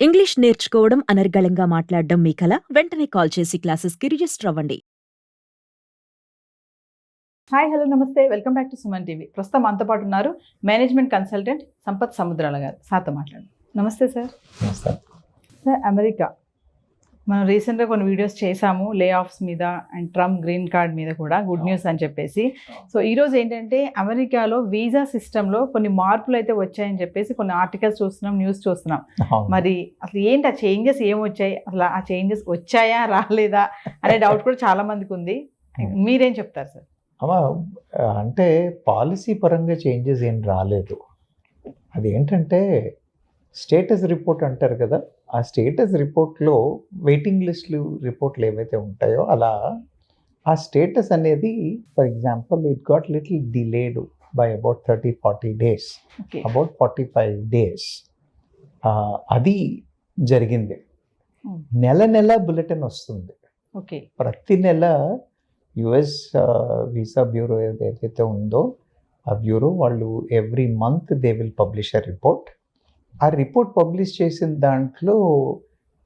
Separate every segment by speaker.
Speaker 1: English నేర్చుకోవడం అనర్గళంగా మాట్లాడడం మీ కల? వెంటనే కాల్ చేసి క్లాసెస్‌కి రిజిస్టర్ అవ్వండి.
Speaker 2: హాయ్ హలో నమస్తే welcome back to Suman TV. ప్రస్తుతం మనతో పాటు ఉన్నారు మేనేజ్మెంట్ కన్సల్టెంట్ సంపత్ సముద్రాల గారు. సార్తో మాట్లాడండి. నమస్తే సార్. సార్, అమెరికా మనం రీసెంట్గా కొన్ని వీడియోస్ చేశాము లే ఆఫ్స్ మీద అండ్ ట్రంప్ గ్రీన్ కార్డ్ మీద కూడా గుడ్ న్యూస్ అని చెప్పేసి. సో ఈరోజు ఏంటంటే అమెరికాలో వీసా సిస్టంలో కొన్ని మార్పులు అయితే వచ్చాయని చెప్పేసి కొన్ని ఆర్టికల్స్ చూస్తున్నాం, న్యూస్ చూస్తున్నాం. మరి అసలు ఏంటి ఆ చేంజెస్ ఏమొచ్చాయి, అసలు ఆ చేంజెస్ వచ్చాయా రాలేదా అనే డౌట్ కూడా చాలా మందికి ఉంది. మీరేం చెప్తారు సార్?
Speaker 3: అంటే పాలసీ పరంగా చేంజెస్ ఏం రాలేదు. అదేంటంటే స్టేటస్ రిపోర్ట్ అంటారు కదా, ఆ స్టేటస్ రిపోర్ట్లో వెయిటింగ్ లిస్టులు రిపోర్ట్లు ఏవైతే ఉంటాయో అలా ఆ స్టేటస్ అనేది for example it got little delayed by about 30-40 days, about 45 days అది జరిగింది. నెల నెల బులెటిన్ వస్తుంది.
Speaker 2: ఓకే,
Speaker 3: ప్రతి నెల యుఎస్ వీసా బ్యూరో ఏదైతే ఉందో ఆ బ్యూరో వాళ్ళు every month they will publish a report. ఆ రిపోర్ట్ పబ్లిష్ చేసిన దాంట్లో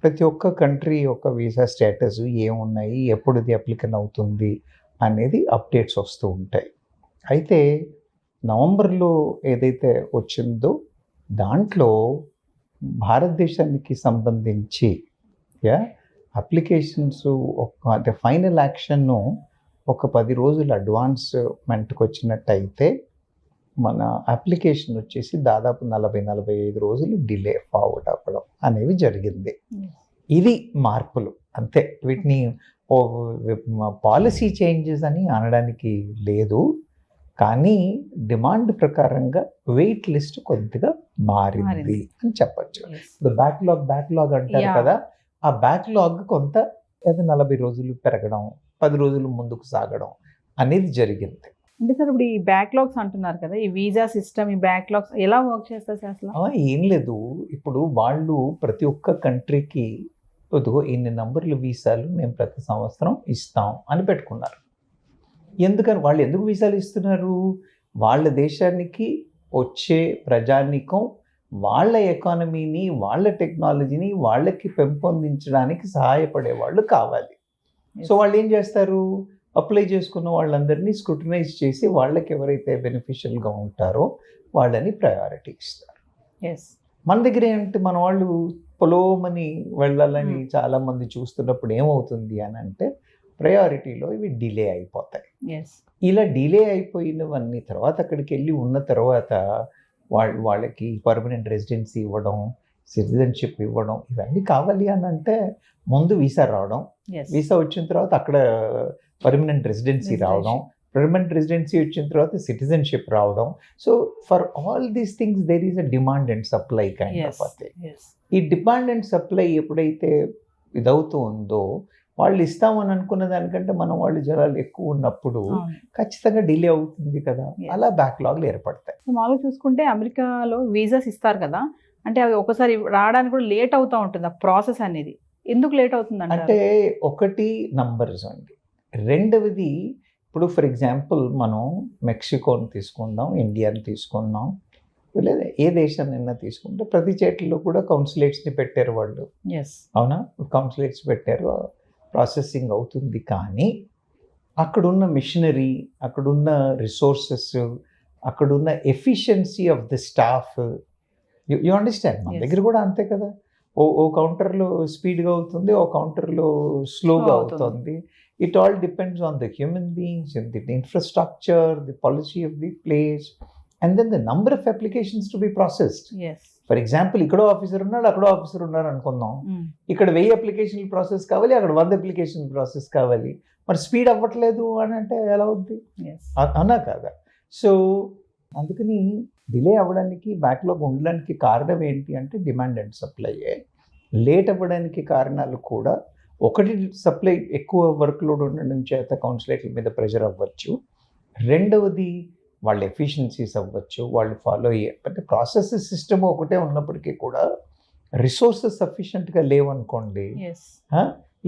Speaker 3: ప్రతి ఒక్క కంట్రీ యొక్క వీసా స్టేటస్ ఏమున్నాయి, ఎప్పుడుది అప్లికన్ అవుతుంది అనేది అప్డేట్స్ వస్తూ ఉంటాయి. అయితే నవంబర్లో ఏదైతే వచ్చిందో దాంట్లో భారతదేశానికి సంబంధించి అప్లికేషన్స్ అంటే ఫైనల్ యాక్షన్ను ఒక 10 రోజులు అడ్వాన్స్మెంట్కి వచ్చినట్టయితే మన అప్లికేషన్ వచ్చేసి దాదాపు 40-45 రోజులు డిలే ఫార్వర్డ్ అవ్వడం అనేవి జరిగింది. ఇది మార్పులు అంతే. వీటిని పాలసీ చేంజెస్ అని అనడానికి లేదు, కానీ డిమాండ్ ప్రకారంగా వెయిట్ లిస్ట్ కొద్దిగా మారింది అని చెప్పచ్చు. ఇప్పుడు బ్యాక్లాగ్ అంటారు కదా, ఆ బ్యాక్లాగ్ కొంత 40 రోజులు పెరగడం, 10 రోజులు ముందుకు సాగడం అనేది జరిగింది.
Speaker 2: అంటే సార్ ఇప్పుడు ఈ బ్యాక్లాగ్స్ అంటున్నారు కదా, ఈ వీసా సిస్టమ్ ఈ బ్యాక్లాగ్స్ ఎలా వర్క్ చేస్తారు సార్ అసలు?
Speaker 3: ఏం లేదు, ఇప్పుడు వాళ్ళు ప్రతి ఒక్క కంట్రీకి ఇన్ని నంబర్లు వీసాలు మేము ప్రతి సంవత్సరం ఇస్తాం అని పెట్టుకున్నారు. ఎందుకని వాళ్ళు ఎందుకు వీసాలు ఇస్తున్నారు? వాళ్ళ దేశానికి వచ్చే ప్రజానీకం వాళ్ళ ఎకానమీని, వాళ్ళ టెక్నాలజీని వాళ్ళకి పెంపొందించడానికి సహాయపడే వాళ్ళు కావాలి. సో వాళ్ళు ఏం చేస్తారు, అప్లై చేసుకున్న వాళ్ళందరినీ స్క్రూటినైజ్ చేసి వాళ్ళకి ఎవరైతే బెనిఫిషియల్గా ఉంటారో వాళ్ళని ప్రయారిటీ ఇస్తారు. మన దగ్గర ఏంటంటే మన వాళ్ళు పొలోమని వెళ్ళాలని చాలామంది చూస్తున్నప్పుడు ఏమవుతుంది అని అంటే ప్రయారిటీలో ఇవి డిలే అయిపోతాయి. ఇలా డిలే అయిపోయినవన్నీ తర్వాత అక్కడికి వెళ్ళి ఉన్న తర్వాత వాళ్ళకి పర్మనెంట్ రెసిడెన్సీ ఇవ్వడం, సిటిజన్షిప్ ఇవ్వడం, ఇవన్నీ కావాలి అని అంటే ముందు వీసా రావడం, వీసా వచ్చిన తర్వాత అక్కడ పర్మనెంట్ రెసిడెన్సీ రావడం, పర్మనెంట్ రెసిడెన్సీ వచ్చిన తర్వాత సిటిజన్షిప్ రావడం. So for all these things there is a demand and supply kind of a thing. ఈ డిమాండ్ అండ్ సప్లై ఎప్పుడైతే ఇదవుతూ ఉందో వాళ్ళు ఇస్తామని అనుకున్న దానికంటే మనం వాళ్ళు జనాలు ఎక్కువ ఉన్నప్పుడు ఖచ్చితంగా డిలే అవుతుంది కదా, అలా బ్యాక్లాగ్లు ఏర్పడతాయి.
Speaker 2: మామూలుగా చూసుకుంటే అమెరికాలో వీసాస్ ఇస్తారు కదా, అంటే అవి ఒకసారి రావడానికి కూడా లేట్ అవుతూ ఉంటుంది ఆ ప్రాసెస్ అనేది. ఎందుకు లేట్ అవుతుంది
Speaker 3: అంటే ఒకటి నంబర్స్ అండి, రెండవది ఇప్పుడు ఫర్ ఎగ్జాంపుల్ మనం మెక్సికోని తీసుకుందాం, ఇండియాని తీసుకుందాం, లేదా ఏ దేశాన్నైనా తీసుకుంటే ప్రతి చేతుల్లో కూడా కౌన్సిలేట్స్ని పెట్టారు వాళ్ళు. అవునా, కౌన్సిలేట్స్ పెట్టారు, ప్రాసెసింగ్ అవుతుంది. కానీ అక్కడున్న మిషనరీ, అక్కడున్న రిసోర్సెస్, అక్కడున్న efficiency of the staff, you understand. మన దగ్గర కూడా అంతే కదా, ఓ కౌంటర్లో స్పీడ్గా అవుతుంది, ఓ కౌంటర్లో స్లోగా అవుతుంది. It all depends on the human beings and the infrastructure, the policy of the place, and then the number of applications to be processed. For example, ikkado officer unnadu, akkado officer unnaru anukundaam. Ikkada 1000 applications process kavali, akkada 100 applications process kavali. Mar speed avvatledu ani ante ela avuddi? Anna kada. So అందుకని delay అవ్వడానికి, backlog ఉండడానికి కారణం ఏంటి అంటే demand and supply. Late అవ్వడానికి కారణాలు కూడా ఒకటి సప్లై ఎక్కువ వర్క్ లోడ్ ఉండడం చేత కౌన్సిలేట్ల మీద ప్రెషర్ అవ్వచ్చు, రెండవది వాళ్ళ ఎఫిషియన్సీస్ అవ్వచ్చు, వాళ్ళు ఫాలో అయ్యే అంటే ప్రాసెస్ సిస్టమ్ ఒకటే ఉన్నప్పటికీ కూడా రిసోర్సెస్ సఫిషియెంట్గా లేవనుకోండి,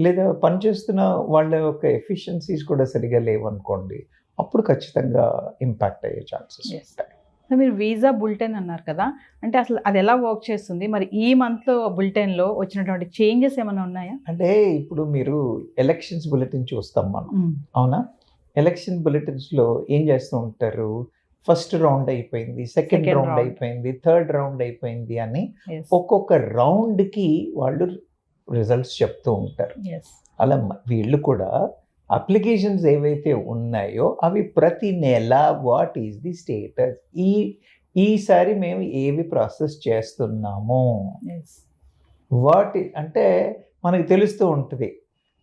Speaker 3: లేదా పనిచేస్తున్న వాళ్ళ యొక్క ఎఫిషియన్సీస్ కూడా సరిగా లేవనుకోండి, అప్పుడు ఖచ్చితంగా ఇంపాక్ట్ అయ్యే ఛాన్సెస్ ఉంటాయి.
Speaker 2: మీరు వీసా బులెటిన్ అన్నారు కదా, అంటే అసలు అది ఎలా వర్క్ చేస్తుంది, మరి ఈ మంత్లో బులెటిన్లో వచ్చినటువంటి చేంజెస్ ఏమైనా ఉన్నాయా?
Speaker 3: అంటే ఇప్పుడు మీరు ఎలక్షన్స్ బులెటిన్ చూస్తాం మనం, అవునా? ఎలక్షన్ బులెటిన్స్లో ఏం చేస్తూ ఉంటారు, ఫస్ట్ రౌండ్ అయిపోయింది, సెకండ్
Speaker 2: Second
Speaker 3: రౌండ్
Speaker 2: round.
Speaker 3: అయిపోయింది, థర్డ్ రౌండ్ అయిపోయింది అని
Speaker 2: Yes.
Speaker 3: ఒక్కొక్క రౌండ్కి వాళ్ళు రిజల్ట్స్ చెప్తూ ఉంటారు.
Speaker 2: Yes.
Speaker 3: అలా వీళ్ళు కూడా అప్లికేషన్స్ ఏవైతే ఉన్నాయో అవి ప్రతి నెల వాట్ ఈస్ ది స్టేటస్, ఈసారి మేము ఏవి ప్రాసెస్ చేస్తున్నాము,
Speaker 2: Yes.
Speaker 3: వాట్ అంటే మనకు తెలుస్తూ ఉంటుంది.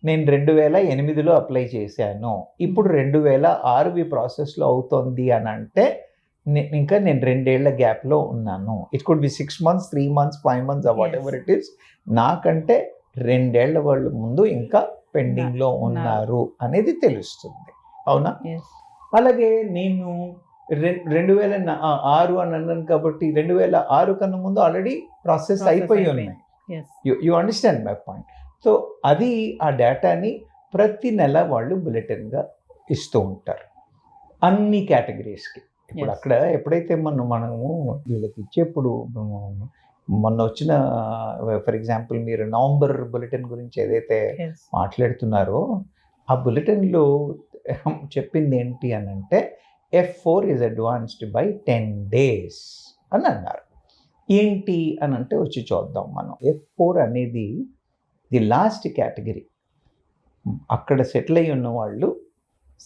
Speaker 3: నేను 2008లో అప్లై చేశాను, ఇప్పుడు 2006 ప్రాసెస్లో అవుతుంది అని అంటే ఇంకా నేను 2 ఏళ్ల గ్యాప్లో ఉన్నాను. It could be 6 months, 3 months, 5 months, what ever it is. నాకంటే 2 ఏళ్ల వాళ్ళు ముందు ఇంకా పెండింగ్లో ఉన్నారు అనేది తెలుస్తుంది, అవునా?
Speaker 2: Yes.
Speaker 3: అలాగే నేను 2006 అని అన్నాను కాబట్టి 2006 కన్నా ముందు ఆల్రెడీ ప్రాసెస్ అయిపోయి ఉన్నాయి.
Speaker 2: Yes.
Speaker 3: You understand my point. So అది ఆ డేటాని ప్రతి నెల వాళ్ళు బులెటిన్గా ఇస్తూ ఉంటారు అన్ని కేటగిరీస్కి. ఇప్పుడు
Speaker 2: Yes.
Speaker 3: అక్కడ ఎప్పుడైతే మనము వీళ్ళకి ఇచ్చేప్పుడు మొన్న వచ్చిన ఫర్ ఎగ్జాంపుల్ మీరు నవంబర్ బులెటిన్ గురించి ఏదైతే
Speaker 2: Yes.
Speaker 3: మాట్లాడుతున్నారో ఆ బులెటిన్లో చెప్పింది ఏంటి అని అంటే F4 is advanced by 10 days అని అన్నారు. ఏంటి అని అంటే వచ్చి చూద్దాం మనం. F4 అనేది ది లాస్ట్ కేటగిరీ. అక్కడ సెటిల్ అయి ఉన్న వాళ్ళు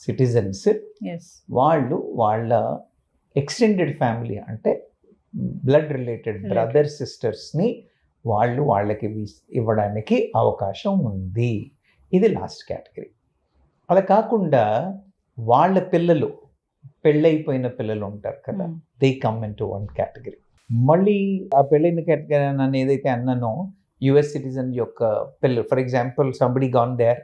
Speaker 3: సిటిజన్స్,
Speaker 2: Yes.
Speaker 3: వాళ్ళు వాళ్ళ ఎక్స్టెండెడ్ ఫ్యామిలీ అంటే బ్లడ్ రిలేటెడ్ బ్రదర్ సిస్టర్స్ని వాళ్ళకి ఇవ్వడానికి అవకాశం ఉంది. ఇది లాస్ట్ కేటగిరీ. అలా కాకుండా వాళ్ళ పిల్లలు, పెళ్ళైపోయిన పిల్లలు ఉంటారు కదా, they come in to one category. మళ్ళీ ఆ పెళ్ళైన కేటగిరీ అని ఏదైతే అన్నానో యుఎస్ సిటిజన్ యొక్క పిల్లలు, for example somebody gone there,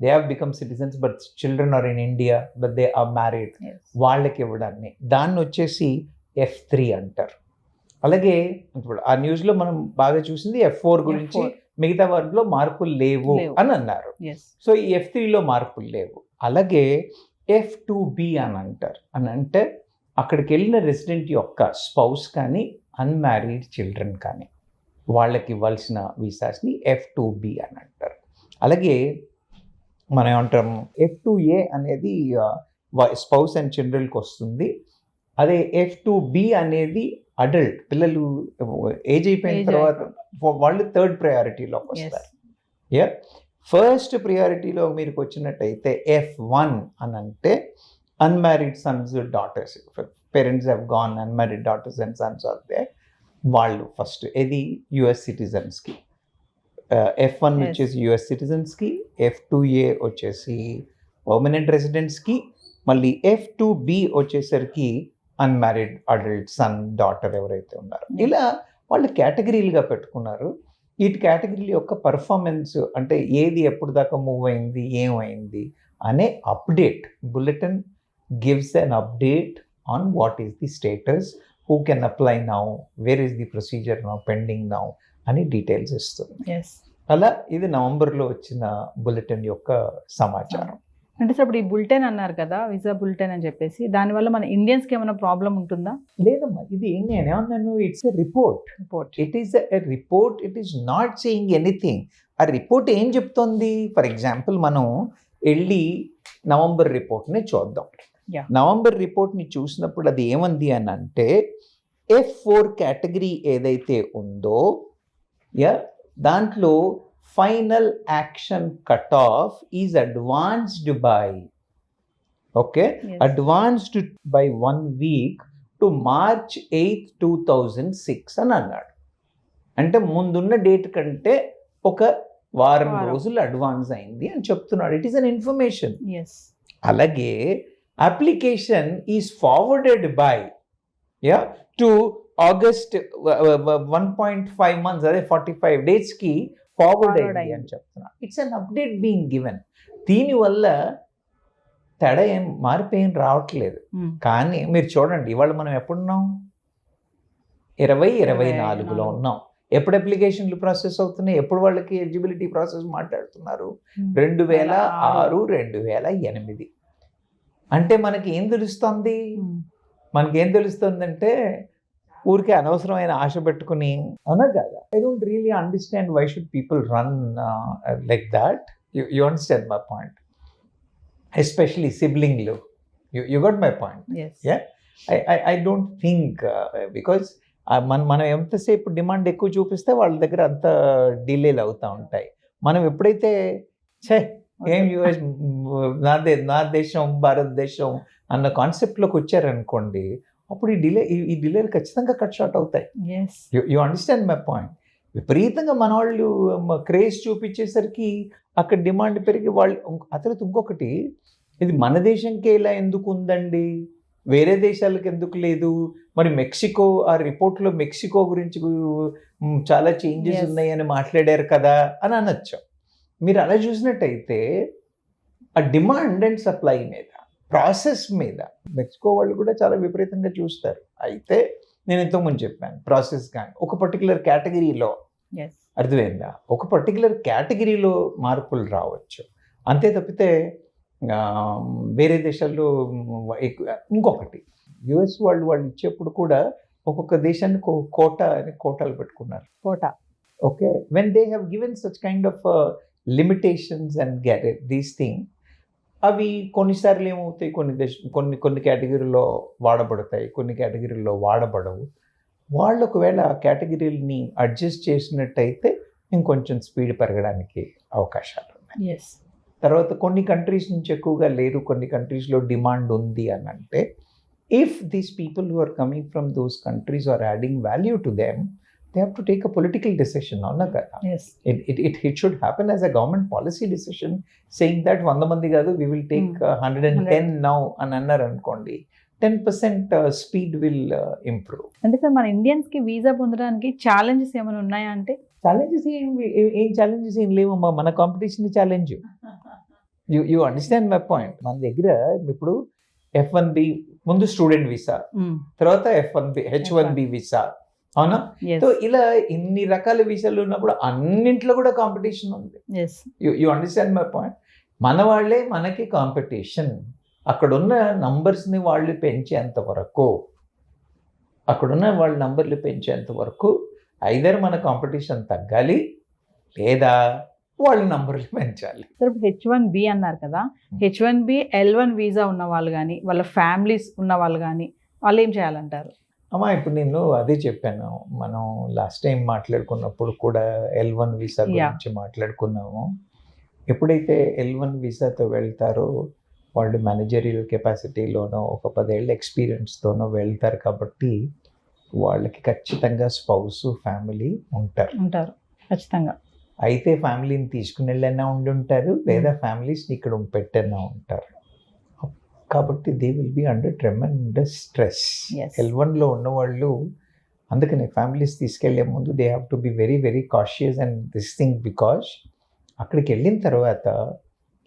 Speaker 3: they have become citizens but children are in India but they are married,
Speaker 2: Yes.
Speaker 3: వాళ్ళకి ఇవ్వడాన్ని దాన్ని వచ్చేసి F3 అంటారు. అలాగే ఇప్పుడు ఆ న్యూస్లో మనం బాగా చూసింది F4 గురించి,
Speaker 2: F4.
Speaker 3: మిగతా వాటిలో మార్పులు లేవు అని అన్నారు.
Speaker 2: Yes.
Speaker 3: సో ఈ F3లో మార్పులు లేవు. అలాగే F2B అని అంటారు. అని అంటే అక్కడికి వెళ్ళిన రెసిడెంట్ యొక్క స్పౌస్ కానీ అన్మ్యారీడ్ చిల్డ్రన్ కానీ వాళ్ళకి ఇవ్వాల్సిన వీసాస్ని F2B అని అంటారు. అలాగే మనం ఏమంటాం F2A అనేది స్పౌస్ అండ్ చిల్డ్రన్కి వస్తుంది. అదే F2B అనేది అడల్ట్ పిల్లలు ఏజ్ అయిపోయిన
Speaker 2: Age
Speaker 3: తర్వాత వాళ్ళు థర్డ్ ప్రయారిటీలోకి
Speaker 2: Yes.
Speaker 3: వస్తారు. యా, ఫస్ట్ ప్రియారిటీలో మీరు వచ్చినట్టయితే F1 అని అంటే unmarried sons daughters, parents have gone, unmarried daughters and sons are they, వాళ్ళు ఫస్ట్. ఇది యుఎస్ సిటిజన్స్కి. F1
Speaker 2: Yes.
Speaker 3: వచ్చేసి యుఎస్ సిటిజన్స్కి, F2A వచ్చేసి పర్మనెంట్ రెసిడెంట్స్కి, మళ్ళీ F2B వచ్చేసరికి అన్మ్యారీడ్ అడల్ట్ సన్ డాటర్ ఎవరైతే ఉన్నారో.
Speaker 2: Yes.
Speaker 3: ఇలా వాళ్ళు కేటగిరీలుగా పెట్టుకున్నారు. ఈ కేటగిరీ యొక్క పర్ఫార్మెన్స్ అంటే ఏది ఎప్పుడు దాకా మూవ్ అయింది, ఏమైంది అనే update bulletin gives an update on what is the status, who can apply now, where is the procedure now, pending now అని డీటెయిల్స్ ఇస్తుంది.
Speaker 2: Yes.
Speaker 3: అలా ఇది నవంబర్లో వచ్చిన బులెటిన్ యొక్క సమాచారం.
Speaker 2: అంటే సార్ ఇప్పుడు ఈ బులెటిన్ అన్నారు కదా, వీసా బులెటిన్ అని చెప్పేసి, దానివల్ల మన ఇండియన్స్కి ఏమైనా ప్రాబ్లం ఉంటుందా?
Speaker 3: లేదమ్మా, ఇది నేనేమన్నాను, it's a report.
Speaker 2: Report.
Speaker 3: It is a report, it is not saying anything. ఆ రిపోర్ట్ ఏం చెప్తోంది? ఫర్ ఎగ్జాంపుల్ మనం వెళ్ళి నవంబర్ రిపోర్ట్ని చూద్దాం.
Speaker 2: Yeah.
Speaker 3: నవంబర్ రిపోర్ట్ని చూసినప్పుడు అది ఏమంది అని అంటే F4 కేటగిరీ ఏదైతే ఉందో, యా, దాంట్లో final action cut off is advanced by, okay,
Speaker 2: Yes.
Speaker 3: Advanced by 1 week to March 8, 2006 అని అన్నాడు. అంటే ముందున్న డేట్ కంటే ఒక వారం రోజులు అడ్వాన్స్ అయింది అని చెప్తున్నాడు. It is an information.
Speaker 2: Yes.
Speaker 3: అలాగే application is forwarded by to August 1.5 months, అదే 45 daysకి ఫార్వర్డ్ అయింది అని చెప్తున్నాడు. It's an update being given. దీనివల్ల తేడా ఏం మారిపోయిన రావట్లేదు. కానీ మీరు చూడండి, ఇవాళ మనం ఎప్పుడున్నాం? 2024లో ఉన్నాం. ఎప్పుడు అప్లికేషన్లు ప్రాసెస్ అవుతున్నాయి, ఎప్పుడు వాళ్ళకి ఎలిజిబిలిటీ ప్రాసెస్ మాట్లాడుతున్నారు? 2006, 2008. అంటే మనకి ఏం తెలుస్తుంది? మనకేం తెలుస్తుందంటే ఊరికే అనవసరమైన ఆశ పెట్టుకుని అవునా కదా. I don't really understand why should people run like that. You understand my point, especially సిబ్లింగ్లు. You got my point.
Speaker 2: Yes.
Speaker 3: I don't think because మనం ఎంతసేపు డిమాండ్ ఎక్కువ చూపిస్తే వాళ్ళ దగ్గర అంత డిలేలు అవుతూ ఉంటాయి. మనం ఎప్పుడైతే ఏం యూఎస్ నా దేశం భారతదేశం అన్న కాన్సెప్ట్లోకి వచ్చారనుకోండి, అప్పుడు ఈ డిలేలు ఖచ్చితంగా కట్ షార్ట్ అవుతాయి.
Speaker 2: Yes.
Speaker 3: You understand my point. విపరీతంగా మన వాళ్ళు క్రేజ్ చూపించేసరికి అక్కడ డిమాండ్ పెరిగి వాళ్ళు అతను ఇంకొకటి, ఇది మన దేశంకే ఇలా ఎందుకు ఉందండి, వేరే దేశాలకు ఎందుకు లేదు, మరి మెక్సికో ఆ రిపోర్ట్లో మెక్సికో గురించి చాలా చేంజెస్
Speaker 2: Yes.
Speaker 3: ఉన్నాయని మాట్లాడారు కదా అని అనొచ్చు. మీరు అలా చూసినట్టయితే ఆ డిమాండ్ అండ్ సప్లై మీద, ప్రాసెస్ మీద మెక్సికో వాళ్ళు కూడా చాలా విపరీతంగా చూస్తారు. అయితే నేను ఇంతకుముందు చెప్పాను, ప్రాసెస్ కానీ ఒక పర్టికులర్ కేటగిరీలో
Speaker 2: Yes.
Speaker 3: అర్థమైందా, ఒక పర్టికులర్ కేటగిరీలో మార్పులు రావచ్చు అంతే తప్పితే వేరే దేశాల్లో ఇంకొకటి యుఎస్ వాళ్ళు ఇచ్చేప్పుడు కూడా ఒక్కొక్క దేశానికి కోటాలు పెట్టుకున్నారు.
Speaker 2: Quota.
Speaker 3: Okay, when they have given such kind of limitations and garret these thing, అవి కొన్నిసార్లు ఏమవుతాయి, కొన్ని కేటగిరీలో వాడబడతాయి, కొన్ని కేటగిరీల్లో వాడబడవు. వాళ్ళు ఒకవేళ ఆ కేటగిరీని అడ్జస్ట్ చేసినట్టయితే ఇంకొంచెం స్పీడ్ పెరగడానికి అవకాశాలు ఉన్నాయి.
Speaker 2: Yes.
Speaker 3: తర్వాత కొన్ని కంట్రీస్ నుంచి ఎక్కువగా లేరు, కొన్ని కంట్రీస్లో డిమాండ్ ఉంది అని అంటే, if these people who are coming from those countries are adding value to them, they have to take a political decision. అవునా కదా.
Speaker 2: Yes.
Speaker 3: It should happen as a government policy decision, saying that 100 మంది కాదు, we will take 110 now అని అన్నారు అనుకోండి, 10% speed will improve.
Speaker 2: అంటే sir, మన Indians కి వీసా పొందడానికి ఛాలెంజెస్ ఏమైనా ఉన్నాయా అంటే?
Speaker 3: ఛాలెంజెస్ ఏం ఛాలెంజెస్ ఏం లేవమ్మా, మన competition challenge. You understand my point. మన దగ్గర ఇప్పుడు F1B ముందు స్టూడెంట్ వీసా, తర్వాత H1B వీసా, అవునా.
Speaker 2: Yes.
Speaker 3: సో ఇలా ఇన్ని రకాల వీసాలు ఉన్నప్పుడు అన్నింట్లో కూడా కాంపిటీషన్ ఉంది.
Speaker 2: Yes.
Speaker 3: You understand my point. మన వాళ్ళే మనకి కాంపిటీషన్. అక్కడున్న నంబర్స్ని వాళ్ళు పెంచేంత వరకు, నంబర్లు పెంచేంత వరకు ఐదర్ మన కాంపిటీషన్ తగ్గాలి, లేదా వాళ్ళ నంబర్లు పెంచాలి.
Speaker 2: సార్, ఇప్పుడు H1B అన్నారు కదా, H1B L1 వీసా ఉన్న వాళ్ళు కానీ, వాళ్ళ ఫ్యామిలీస్ ఉన్న వాళ్ళు కానీ, వాళ్ళు ఏం చేయాలంటారు?
Speaker 3: అమ్మా, ఇప్పుడు నేను అదే చెప్పాను, మనం లాస్ట్ టైం మాట్లాడుకున్నప్పుడు కూడా L1 వీసా గురించి మాట్లాడుకున్నాము. ఎప్పుడైతే L1 వీసాతో వెళ్తారో వాళ్ళు మేనేజరియల్ కెపాసిటీలోనో ఒక 10 ఏళ్ళ ఎక్స్పీరియన్స్తోనో వెళ్తారు కాబట్టి వాళ్ళకి ఖచ్చితంగా స్పౌస్ ఫ్యామిలీ ఉంటారు
Speaker 2: ఖచ్చితంగా.
Speaker 3: అయితే ఫ్యామిలీని తీసుకుని వెళ్ళైనా ఉండుంటారు, లేదా ఫ్యామిలీస్ని ఇక్కడ పెట్టైనా ఉంటారు. కాబట్టి they will be under tremendous stress. L1లో ఉన్నవాళ్ళు అందుకనే ఫ్యామిలీస్ తీసుకెళ్లే ముందు they have to be very very cautious and this thing, because అక్కడికి వెళ్ళిన తర్వాత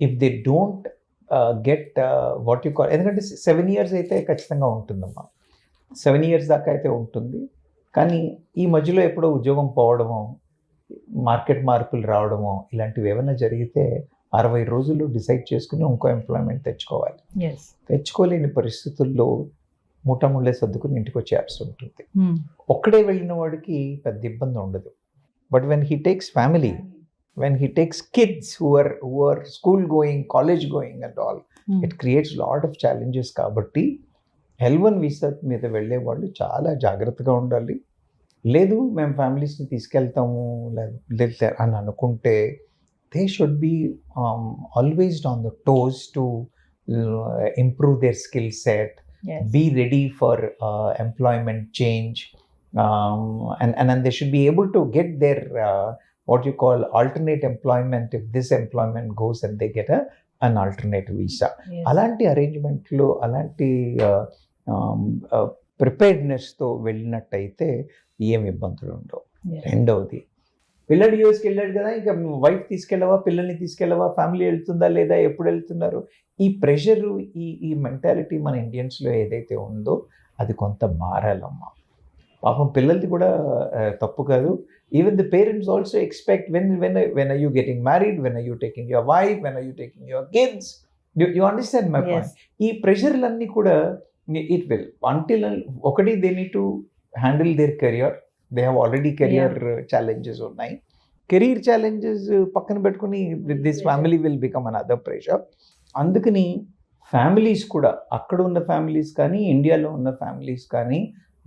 Speaker 3: if they don't get what you call, ఎందుకంటే 7 years అయితే ఖచ్చితంగా ఉంటుందమ్మా, 7 years దాకా అయితే ఉంటుంది. కానీ ఈ మధ్యలో ఎప్పుడో ఉద్యోగం పోవడమో, మార్కెట్ మార్పులు రావడమో ఇలాంటివి ఏమైనా జరిగితే 60 రోజులు డిసైడ్ చేసుకుని ఇంకో ఎంప్లాయ్మెంట్ తెచ్చుకోవాలి. తెచ్చుకోలేని పరిస్థితుల్లో ముఠాముళ్ళే సర్దుకుని ఇంటికి వచ్చేయాల్సి ఉంటుంది. ఒక్కడే వెళ్ళిన వాడికి పెద్ద ఇబ్బంది ఉండదు. But when he takes family, when he takes kids who are school going, college going and all, it creates lot of challenges. కాబట్టి L1 వీసా మీద వెళ్ళే వాళ్ళు చాలా జాగ్రత్తగా ఉండాలి. లేదు మేము ఫ్యామిలీస్ని తీసుకెళ్తాము లేదా అని అనుకుంటే they should be always on the toes to improve their skill set, be ready for employment change, and they should be able to get their what you call alternate employment if this employment goes and they get an alternate visa. అలాంటి అరేంజ్మెంట్లు, అలాంటి ప్రిపేర్డ్నెస్తో వెళ్ళినట్టయితే ఏం ఇబ్బందులు ఉండవు. రెండవది, పిల్లడు యూఎస్కి వెళ్ళాడు కదా, ఇంకా వైఫ్ తీసుకెళ్ళవా, పిల్లల్ని తీసుకెళ్ళవా, ఫ్యామిలీ వెళ్తుందా లేదా, ఎప్పుడు వెళ్తున్నారు, ఈ ప్రెషరు, ఈ మెంటాలిటీ మన ఇండియన్స్లో ఏదైతే ఉందో అది కొంత మారాలమ్మా. పాపం పిల్లలది కూడా తప్పు కాదు. Even the parents also expect when are you getting married, when are you taking your wife, when are you taking your kids, you understand my point. ఈ ప్రెషర్లన్నీ కూడా ఇట్ విల్ అంటిల్ ఒకటి they need to handle their career. They have already career challenges ఉన్నాయి. Career challenges పక్కన పెట్టుకుని this family will become an other pressure. అందుకని families కూడా, అక్కడ ఉన్న ఫ్యామిలీస్ కానీ ఇండియాలో ఉన్న ఫ్యామిలీస్ కానీ,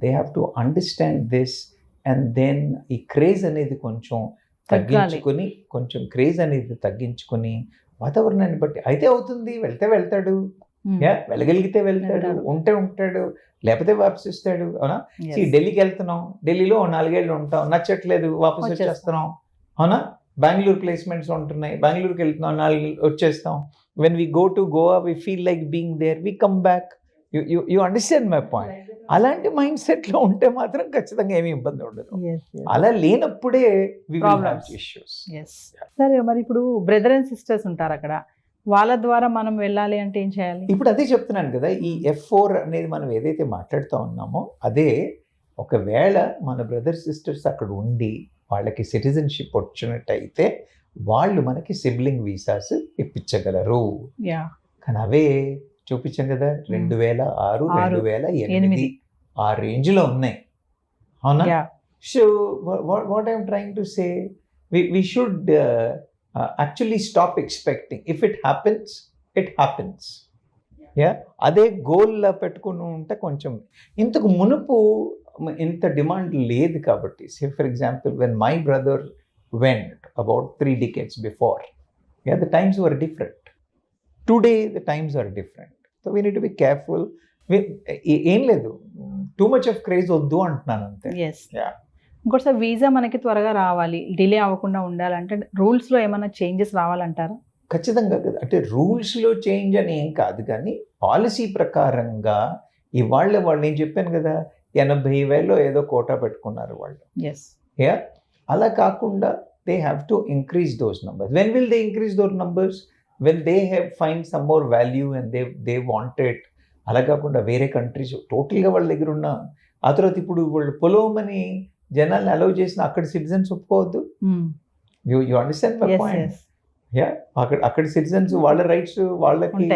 Speaker 3: they have to understand this. And then ఈ క్రేజ్ అనేది కొంచెం తగ్గించుకొని, వాతావరణాన్ని బట్టి అయితే అవుతుంది, వెళ్తే వెళ్తాడు, వెళ్ళగలిగితే వెళ్తాడు, ఉంటే ఉంటాడు, లేకపోతే వాపస్ ఇస్తాడు. అవునా? ఢిల్లీకి వెళ్తున్నాం, ఢిల్లీలో 4 ఏళ్ళు ఉంటాం, నచ్చట్లేదు వాపస్ వచ్చేస్తున్నాం. అవునా? బెంగళూరు ప్లేస్మెంట్స్ ఉంటున్నాయి, బెంగళూరుకి వెళ్తున్నాం, 4 వచ్చేస్తాం. When we go to Goa we feel like being there, we come back. You understand my point? అలాంటి మైండ్ సెట్లో ఉంటే మాత్రం ఖచ్చితంగా ఏమీ ఇబ్బంది ఉండదు. అలా లేనప్పుడే ఇష్యూస్.
Speaker 2: సరే, మరి ఇప్పుడు బ్రదర్ అండ్ సిస్టర్స్ ఉంటారు అక్కడ, వాళ్ళ ద్వారా మనం వెళ్ళాలి అంటే ఏం చేయాలి?
Speaker 3: ఇప్పుడు అదే చెప్తున్నాను కదా, ఈ F4 అనేది మనం ఏదైతే మాట్లాడుతూ ఉన్నామో అదే. ఒకవేళ మన బ్రదర్ సిస్టర్స్ అక్కడ ఉండి వాళ్ళకి సిటిజన్షిప్ వచ్చినట్టయితే వాళ్ళు మనకి సిబ్లింగ్ వీసాస్ ఇప్పించగలరు. కానీ అవే చూపించాం కదా, 2006, 2008 ఆ రేంజ్లో ఉన్నాయి. అవునా? So what I'm trying to say, we should actually stop expecting. If it happens, it happens. అదే గోల్లా పెట్టుకుని ఉంటే కొంచెం, ఇంతకు మునుపు ఇంత డిమాండ్ లేదు కాబట్టి. Say for example, when my brother went about 3 decades before, the times were different. Today the times are different, so we need to be careful. ఏం లేదు, టూ మచ్ ఆఫ్ క్రేజ్ వద్దు అంటున్నాను అంతే.
Speaker 2: ఇంకోటిసారి వీసా మనకి త్వరగా రావాలి, డిలే అవ్వకుండా ఉండాలంటే రూల్స్లో ఏమైనా చేంజెస్ రావాలంటారా?
Speaker 3: ఖచ్చితంగా కదా. అంటే రూల్స్లో చేంజ్ అని ఏం కాదు, కానీ పాలసీ ప్రకారంగా ఇవాళ వాళ్ళు, నేను చెప్పాను కదా, 80,000 ఏదో కోటా పెట్టుకున్నారు వాళ్ళు. అలా కాకుండా they have to increase those numbers. When will they increase those numbers? When they have find some more value and they wanted. అలా కాకుండా వేరే కంట్రీస్ టోటల్గా వాళ్ళ దగ్గర ఉన్న, ఆ తర్వాత ఇప్పుడు వాళ్ళు పొలవమని జనాల్ని అలౌ చేసిన అక్కడ సిటిజన్స్ ఒప్పుకోవద్దు. You understand my point? అక్కడ సిటిజన్స్ వాళ్ళ రైట్స్, వాళ్ళకి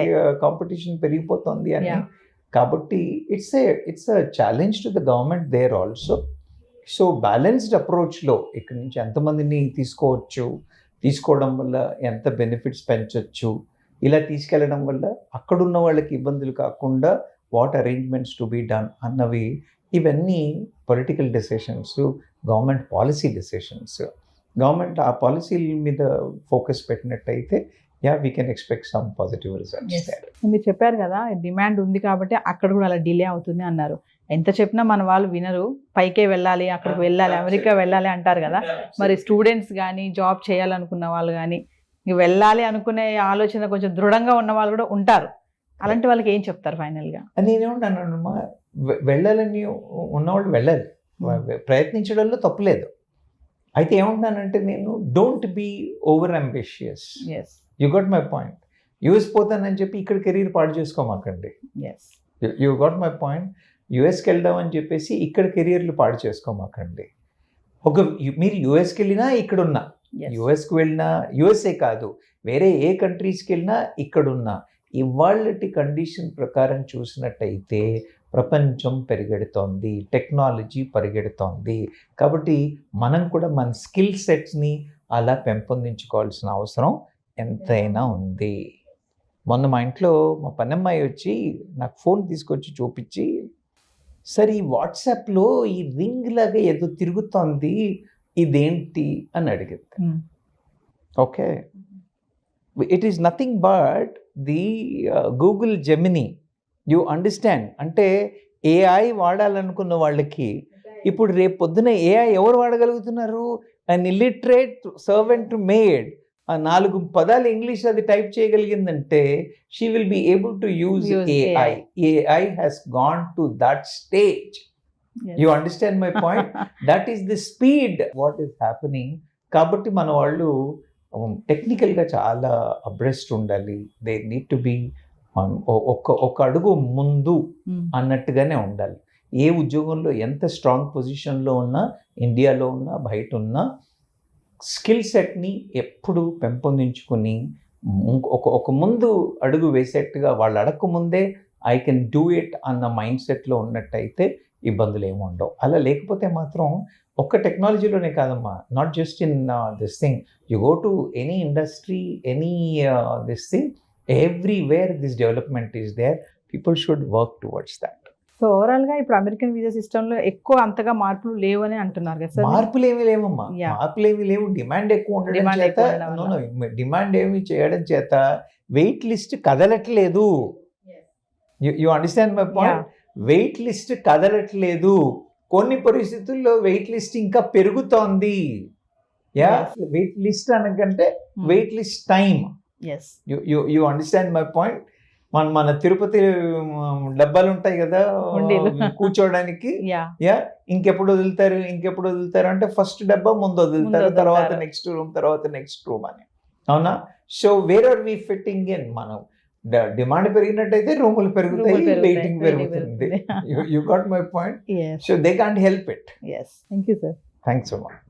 Speaker 3: కాంపిటీషన్ పెరిగిపోతుంది అని. కాబట్టి it's a challenge to the government there also. So balanced అప్రోచ్లో ఇక్కడి నుంచి ఎంతమందిని తీసుకోవడం వల్ల ఎంత బెనిఫిట్స్ పెంచవచ్చు, ఇలా తీసుకెళ్ళడం వల్ల అక్కడున్న వాళ్ళకి ఇబ్బందులు కాకుండా what arrangements to be done అన్నవి, ఇవన్నీ political decisions, government policy decisions. Government ఆ పాలసీల మీద ఫోకస్ పెట్టినట్టయితే we can expect some positive results.
Speaker 2: మీరు చెప్పారు కదా, డిమాండ్ ఉంది కాబట్టి అక్కడ కూడా అలా డిలే అవుతుంది అన్నారు. ఎంత చెప్పినా మన వాళ్ళు వినరు, పైకే వెళ్ళాలి, అక్కడికి వెళ్ళాలి, అమెరికా వెళ్ళాలి అంటారు కదా. మరి స్టూడెంట్స్ కానీ, జాబ్ చేయాలనుకున్న వాళ్ళు కానీ, వెళ్ళాలి అనుకునే ఆలోచన కొంచెం దృఢంగా ఉన్న వాళ్ళు కూడా ఉంటారు. అలాంటి వాళ్ళకి ఏం చెప్తారు ఫైనల్గా?
Speaker 3: నేనేమంటానమ్మా, వెళ్ళాలని ఉన్నవాళ్ళు వెళ్ళాలి, ప్రయత్నించడంలో తప్పులేదు. అయితే ఏమంటున్నానంటే, నేను don't be over ambitious. You got my point. US పోతానని చెప్పి ఇక్కడ కెరీర్ పాడు చేసుకోమాకండి. You got my point. యూఎస్కి వెళ్దామని చెప్పేసి ఇక్కడ కెరియర్లు పాడు చేసుకోమాకండి. మీరు యూఎస్కి వెళ్ళినా ఇక్కడున్నా, యూఎస్కి వెళ్ళినా, యూఎస్ఏ కాదు వేరే ఏ కంట్రీస్కి వెళ్ళినా ఇక్కడున్నా, ఇవాళటి కండిషన్ ప్రకారం చూసినట్టయితే ప్రపంచం పరిగెడుతోంది, టెక్నాలజీ పరిగెడుతోంది. కాబట్టి మనం కూడా మన స్కిల్ సెట్స్ని అలా పెంపొందించుకోవాల్సిన అవసరం ఎంతైనా ఉంది. మొన్న మా ఇంట్లో మా పనమ్మాయి వచ్చి నాకు ఫోన్ తీసుకొచ్చి చూపించి, సరే ఈ వాట్సాప్లో ఈ రింగ్ లాగా ఏదో తిరుగుతోంది, ఇదేంటి అని అడిగింది. Okay, it is nothing but the Google Gemini. You understand? అంటే ఏఐ వాడాలనుకున్న వాళ్ళకి ఇప్పుడు రేపు పొద్దున ఏఐ ఎవరు వాడగలుగుతున్నారు? అన్ ఇల్లిటరేట్ సర్వెంట్ మేడ్ 4 పదాలు ఇంగ్లీష్ అది టైప్ చేయగలిగిందంటే she will be able to use AI. AI has gone to that stage. You understand my point? That is the speed what is happening. కాబట్టి మన వాళ్ళు టెక్నికల్గా చాలా అబ్రెస్ట్ ఉండాలి. They need to be ఒక అడుగు ముందు అన్నట్టుగానే ఉండాలి. ఏ ఉద్యోగంలో ఎంత స్ట్రాంగ్ పొజిషన్లో ఉన్నా, ఇండియాలో ఉన్నా, బయట ఉన్నా, స్కిల్ సెట్ని ఎప్పుడు పెంపొందించుకుని ఒక ముందు అడుగు వేసేట్టుగా, వాళ్ళు అడగక ముందే ఐ కెన్ డూ ఇట్ అన్న మైండ్ సెట్లో ఉన్నట్టయితే ఇబ్బందులు ఏమి ఉండవు. అలా లేకపోతే మాత్రం ఒక్క టెక్నాలజీలోనే కాదమ్మా, not just in this thing, you go to any industry, any this thing, everywhere this development is there, people should work towards that.
Speaker 2: So ఓవరాల్గా ఇప్పుడు అమెరికన్ వీసా సిస్టంలో ఎక్కువ అంతగా మార్పులు లేవని అంటున్నారు కదా సార్.
Speaker 3: మార్పులు ఏమి లేవమ్మా,
Speaker 2: Yeah.
Speaker 3: మార్పులు ఏమి లేవు. డిమాండ్ ఎక్కువ ఉండడం
Speaker 2: Demand
Speaker 3: చేత,
Speaker 2: ఎక్కువ ఉండడం వల్ల.
Speaker 3: డిమాండ్ ఏమి చేయడం చేత వెయిట్ లిస్ట్ కదలట్లేదు. You understand my point? Wait list కదలట్లేదు. కొన్ని పరిస్థితుల్లో వెయిట్ లిస్ట్ ఇంకా పెరుగుతోంది. యా, వెయిట్ లిస్ట్ అనకంటే wait list time.
Speaker 2: Yes,
Speaker 3: you understand my point? మన తిరుపతి డబ్బాలు ఉంటాయి కదా
Speaker 2: ఉండీలు.
Speaker 3: కూర్చోడానికి.
Speaker 2: యా,
Speaker 3: యా, ఇంకెప్పుడు వదులుతారు అంటే ఫస్ట్ డబ్బా ముందు వదులుతారు,
Speaker 2: ముందు
Speaker 3: తర్వాత
Speaker 2: వదులుతారు.
Speaker 3: నెక్స్ట్ రూమ్, తర్వాత నెక్స్ట్ రూమ్ అని. అవునా? So where are we fitting in? మనం డిమాండ్ పెరిగినట్టయితే రూములు పెరుగుతాయి, వెయిటింగ్ పెరుగుతుంది. You got my point?
Speaker 2: Yes,
Speaker 3: so they can't help it.
Speaker 2: Yes. Thank you sir.
Speaker 3: Thanks so much.